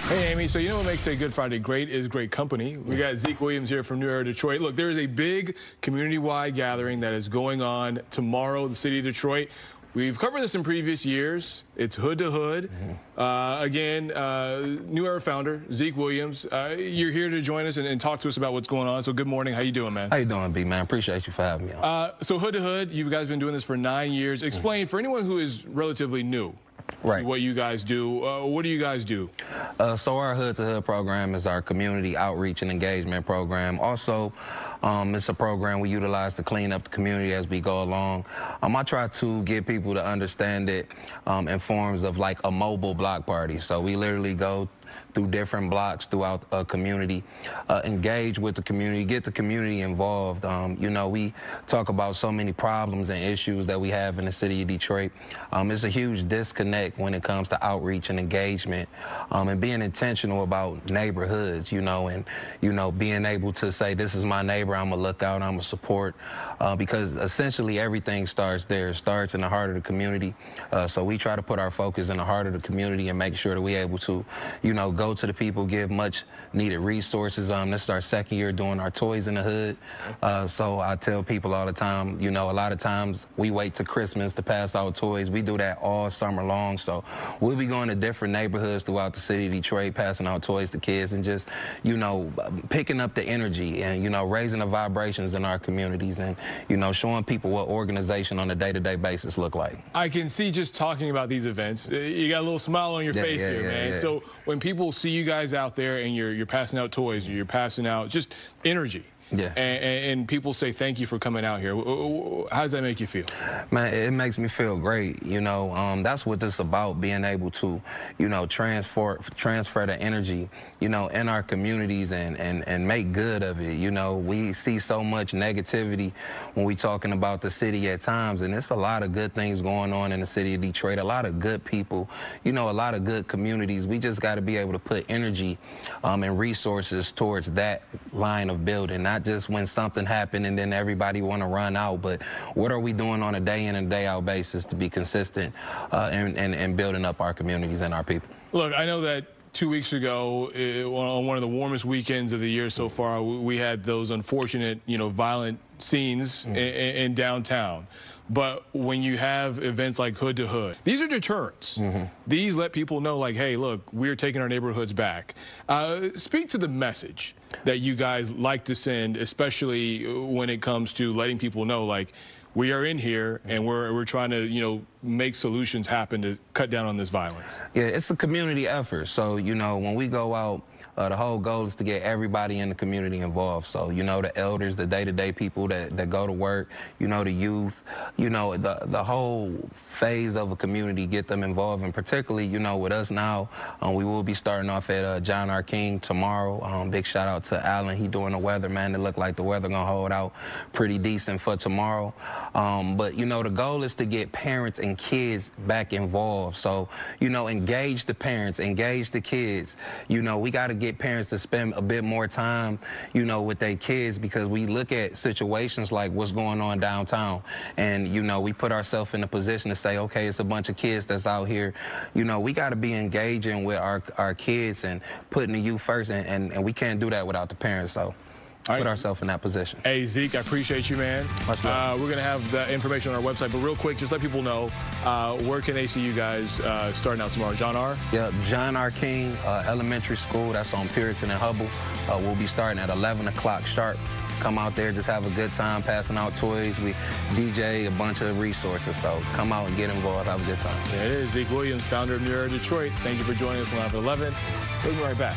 Hey, Amy, so you know what makes a Good Friday great is great company. We got Zeek Williams here from New Era Detroit. Look, there is a big community-wide gathering that is going on tomorrow in the city of Detroit. We've covered this in previous years. It's hood to hood. Again, New Era founder, Zeek Williams. You're here to join us and talk to us about what's going on. So good morning. How you doing, man? How you doing, B, man? Appreciate you for having me on. So hood to hood, you guys been doing this for 9 years. Explain, for anyone who is relatively new, right, what you guys do. What do you guys do? So our Hood to Hood program is our community outreach and engagement program. Also, it's a program we utilize to clean up the community as we go along. I try to get people to understand it in forms of like a mobile block party. So we literally go through different blocks throughout a community, engage with the community, get the community involved. You know, we talk about so many problems and issues that we have in the city of Detroit. It's a huge disconnect when it comes to outreach and engagement, and being intentional about neighborhoods, you know, and, you know, being able to say, this is my neighbor, I'm gonna look out, I'm gonna support, because essentially everything starts there. It starts in the heart of the community. So we try to put our focus in the heart of the community and make sure that we're able to, you know, go to the people, give much needed resources. This is our second year doing our Toys in the Hood. So I tell people all the time, you know, a lot of times we wait to Christmas to pass out toys. We do that all summer long. So we'll be going to different neighborhoods throughout the city of Detroit, passing out toys to kids and just, you know, picking up the energy and, you know, raising the vibrations in our communities and, you know, showing people what organization on a day-to-day basis look like. I can see just talking about these events, you got a little smile on your face here, man. So when people see you guys out there and you're passing out toys, you're passing out just energy. And people say thank you for coming out here. How does that make you feel? Man, it makes me feel great. You know, that's what this is about, being able to, you know, transfer the energy, you know, in our communities and make good of it. You know, we see so much negativity when we talking about the city at times, and it's a lot of good things going on in the city of Detroit, a lot of good people, you know, a lot of good communities. We just got to be able to put energy and resources towards that line of building, not just when something happened and then everybody want to run out, but what are we doing on a day in and day out basis to be consistent and building up our communities and our people. Look, I know that 2 weeks ago, on one of the warmest weekends of the year so far, we had those unfortunate, you know, violent scenes in downtown. But when you have events like Hood to Hood, these are deterrents. These let people know, like, hey, look, we're taking our neighborhoods back. Speak to the message that you guys like to send, especially when it comes to letting people know, like, we are in here and we're trying to, you know, make solutions happen to cut down on this violence. Yeah, it's a community effort. So, you know, when we go out, the whole goal is to get everybody in the community involved. So, you know, the elders, the day-to-day people that go to work, you know, the youth, you know, the whole phase of a community, get them involved. And particularly, you know, with us now, we will be starting off at John R. King tomorrow. Big shout out to Alan. He doing the weather, man. It look like the weather gonna hold out pretty decent for tomorrow. But, you know, the goal is to get parents and kids back involved. So, you know, engage the parents, engage the kids. You know, we got to get parents to spend a bit more time, you know, with their kids, because we look at situations like what's going on downtown and, you know, we put ourselves in a position to say, okay, it's a bunch of kids that's out here. You know, we got to be engaging with our kids and putting the youth first, and we can't do that without the parents. So put ourselves in that position. Hey, Zeek, I appreciate you, man. We're going to have the information on our website, but real quick, just let people know, where can they see you guys starting out tomorrow? John R.? Yeah, John R. King Elementary School. That's on Puritan and Hubble. We'll be starting at 11 o'clock sharp. Come out there, just have a good time, passing out toys. We DJ a bunch of resources, so come out and get involved, have a good time. There it is, Zeek Williams, founder of New Era Detroit. Thank you for joining us live at 11. We'll be right back.